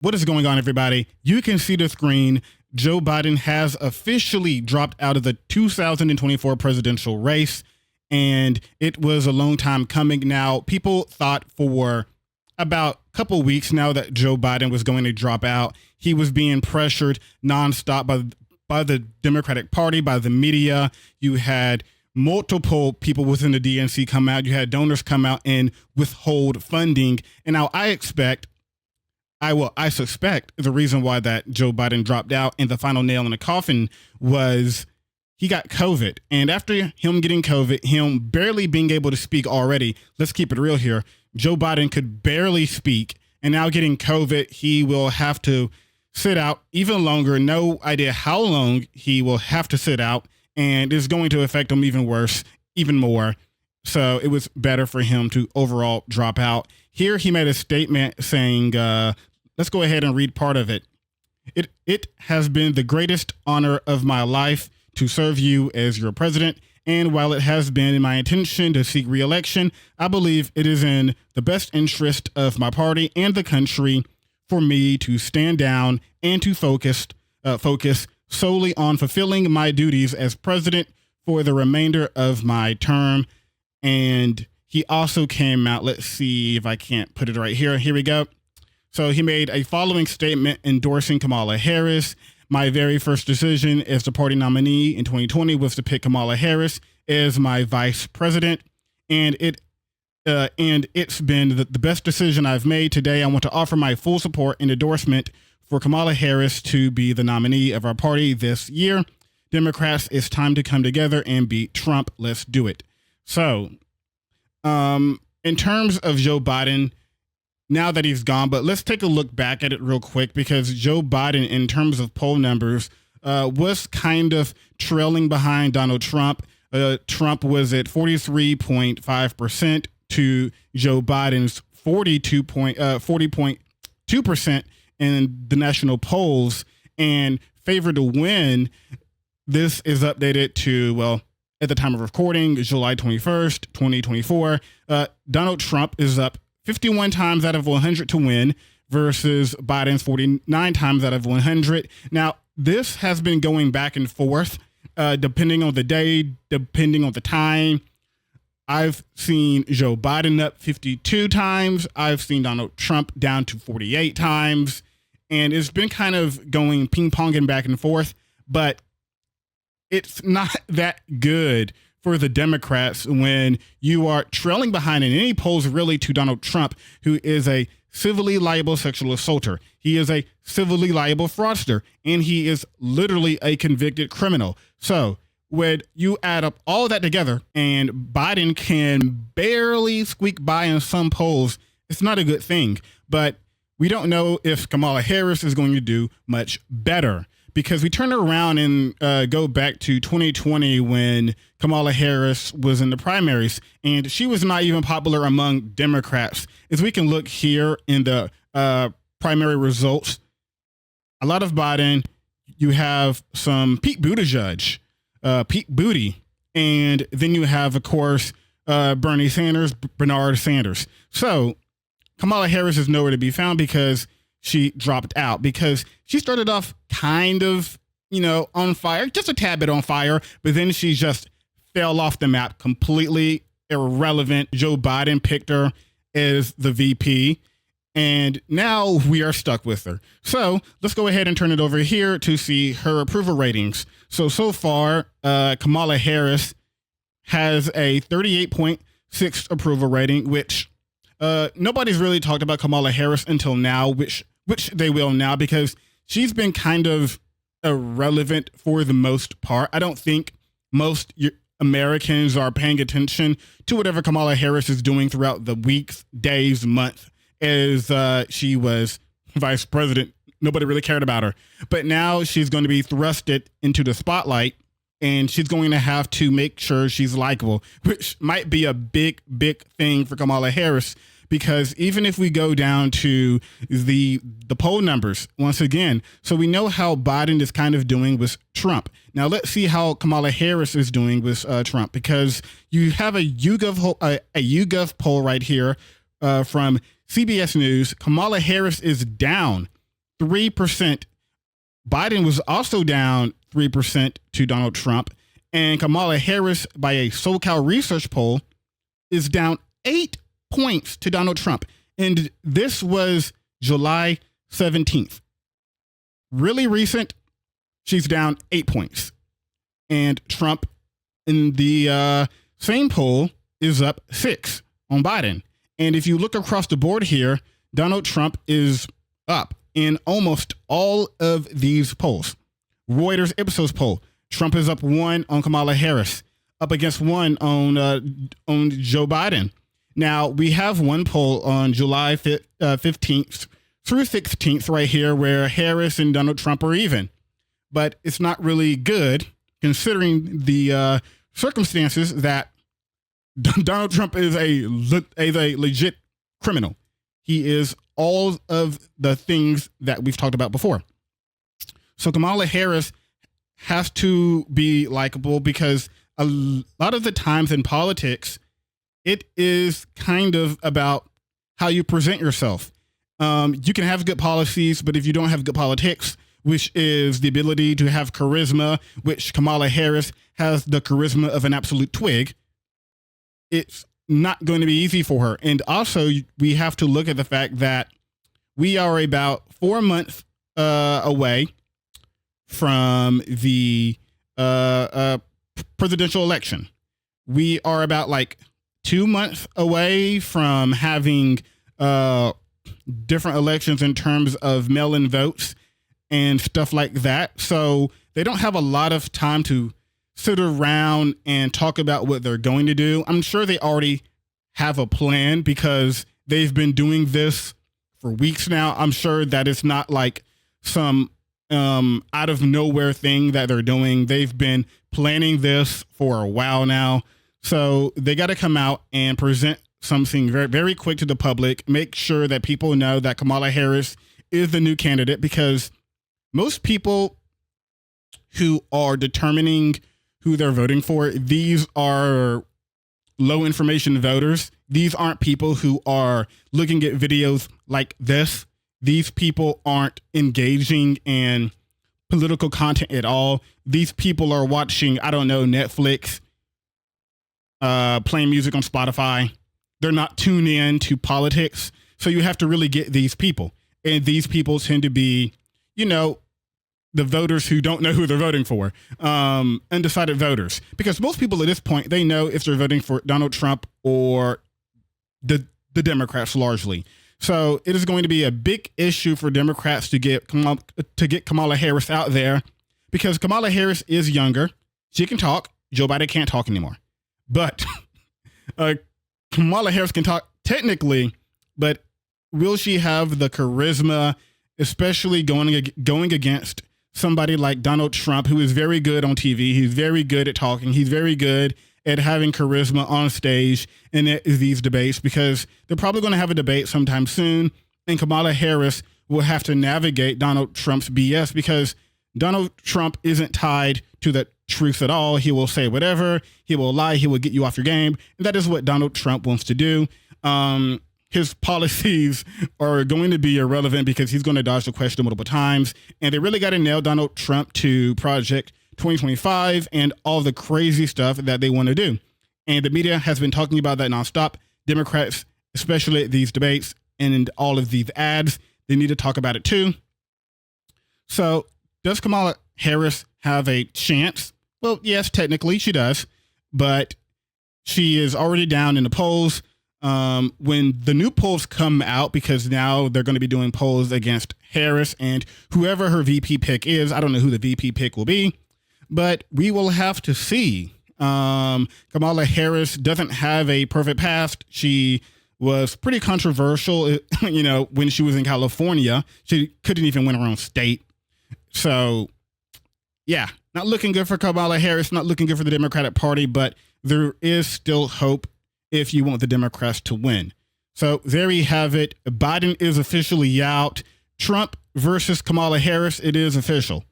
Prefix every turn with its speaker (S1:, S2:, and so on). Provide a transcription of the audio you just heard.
S1: What is going on, everybody? You can see the screen. Joe Biden has officially dropped out of the 2024 presidential race, and it was a long time coming. Now, people thought for about a couple weeks now that Joe Biden was going to drop out. He was being pressured nonstop by the Democratic Party, by the media. You had multiple people within the DNC come out. You had donors come out and withhold funding. And now I suspect the reason why that Joe Biden dropped out and the final nail in the coffin was he got COVID. And after him getting COVID, him barely being able to speak already, let's keep it real here, Joe Biden could barely speak. And now getting COVID, he will have to sit out even longer. No idea how long he will have to sit out. And it's going to affect him even worse, even more. So it was better for him to overall drop out. Here he made a statement saying, let's go ahead and read part of it. It has been the greatest honor of my life to serve you as your president. And while it has been my intention to seek re-election, I believe it is in the best interest of my party and the country for me to stand down and to focus solely on fulfilling my duties as president for the remainder of my term. And he also came out, let's see if I can't put it right here. Here we go. So he made a following statement endorsing Kamala Harris. My very first decision as the party nominee in 2020 was to pick Kamala Harris as my vice president. And it's been the best decision I've made. Today, I want to offer my full support and endorsement for Kamala Harris to be the nominee of our party this year. Democrats, it's time to come together and beat Trump. Let's do it. So, in terms of Joe Biden, now that he's gone, but let's take a look back at it real quick, because Joe Biden, in terms of poll numbers, was kind of trailing behind Donald Trump. Trump was at 43.5% to Joe Biden's 40.2% in the national polls, and favored to win. This is updated to, well, at the time of recording, July 21st, 2024. Donald Trump is up 51 times out of 100 to win versus Biden's 49 times out of 100. Now, this has been going back and forth, depending on the day, depending on the time. I've seen Joe Biden up 52 times. I've seen Donald Trump down to 48 times. And it's been kind of going ping-ponging back and forth. But it's not that good for the Democrats when you are trailing behind in any polls really to Donald Trump, who is a civilly liable sexual assaulter. He is a civilly liable fraudster, and he is literally a convicted criminal. So when you add up all that together and Biden can barely squeak by in some polls, it's not a good thing. But we don't know if Kamala Harris is going to do much better, because we turn around and go back to 2020 when Kamala Harris was in the primaries, and she was not even popular among Democrats. As we can look here in the primary results, a lot of Biden, you have some Pete Buttigieg, Pete Booty, and then you have, of course, Bernie Sanders, Bernard Sanders. So Kamala Harris is nowhere to be found because she dropped out, because she started off kind of, on fire, just a tad bit on fire, but then she just fell off the map, completely irrelevant. Joe Biden picked her as the VP, and now we are stuck with her. So let's go ahead and turn it over here to see her approval ratings. So far, Kamala Harris has a 38.6 approval rating, which nobody's really talked about Kamala Harris until now, which they will now, because she's been kind of irrelevant for the most part. I don't think most Americans are paying attention to whatever Kamala Harris is doing throughout the weeks, days, month, as she was vice president. Nobody really cared about her. But now she's going to be thrusted into the spotlight, and she's going to have to make sure she's likable, which might be a big, big thing for Kamala Harris. Because even if we go down to the poll numbers, once again, so we know how Biden is kind of doing with Trump. Now, let's see how Kamala Harris is doing with Trump, because you have a YouGov poll right here from CBS News. Kamala Harris is down 3%. Biden was also down 3% to Donald Trump. And Kamala Harris, by a SoCal research poll, is down 8 points to Donald Trump. And this was July 17th. Really recent, she's down 8 points. And Trump in the same poll is up 6 on Biden. And if you look across the board here, Donald Trump is up in almost all of these polls. Reuters Ipsos poll, Trump is up 1 on Kamala Harris, up against 1 on Joe Biden. Now, we have one poll on July 15th through 16th right here where Harris and Donald Trump are even. But it's not really good considering the circumstances that Donald Trump is a legit criminal. He is all of the things that we've talked about before. So Kamala Harris has to be likable because a lot of the times in politics, it is kind of about how you present yourself. You can have good policies, but if you don't have good politics, which is the ability to have charisma, which Kamala Harris has the charisma of an absolute twig, it's not going to be easy for her. And also, we have to look at the fact that we are about 4 months away from the presidential election. We are about like 2 months away from having different elections in terms of mail-in votes and stuff like that. So they don't have a lot of time to sit around and talk about what they're going to do. I'm sure they already have a plan because they've been doing this for weeks now. I'm sure that it's not like some out of nowhere thing that they're doing. They've been planning this for a while now. So they got to come out and present something very, very quick to the public, make sure that people know that Kamala Harris is the new candidate, because most people who are determining who they're voting for, these are low information voters. These aren't people who are looking at videos like this. These people aren't engaging in political content at all. These people are watching, I don't know, Netflix, playing music on Spotify. They're not tuned in to politics. So you have to really get these people. And these people tend to be, you know, the voters who don't know who they're voting for, undecided voters. Because most people at this point, they know if they're voting for Donald Trump or the Democrats largely. So it is going to be a big issue for Democrats to get Kamala Harris out there, because Kamala Harris is younger. She can talk. Joe Biden can't talk anymore. But Kamala Harris can talk technically, but will she have the charisma, especially going against somebody like Donald Trump, who is very good on TV? He's very good at talking. He's very good at having charisma on stage in these debates, because they're probably going to have a debate sometime soon, and Kamala Harris will have to navigate Donald Trump's BS, because Donald Trump isn't tied to the truth at all. He will say whatever. He will lie. He will get you off your game. And that is what Donald Trump wants to do. His policies are going to be irrelevant because he's going to dodge the question multiple times. And they really got to nail Donald Trump to Project 2025 and all the crazy stuff that they want to do. And the media has been talking about that nonstop. Democrats, especially at these debates and all of these ads, they need to talk about it too. So does Kamala Harris have a chance? Well, yes, technically she does, but she is already down in the polls. When the new polls come out, because now they're going to be doing polls against Harris and whoever her VP pick is. I don't know who the VP pick will be, but we will have to see. Kamala Harris doesn't have a perfect past. She was pretty controversial, you know, when she was in California. She couldn't even win her own state. So, yeah, not looking good for Kamala Harris, not looking good for the Democratic Party, but there is still hope if you want the Democrats to win. So there you have it. Biden is officially out. Trump versus Kamala Harris, it is official.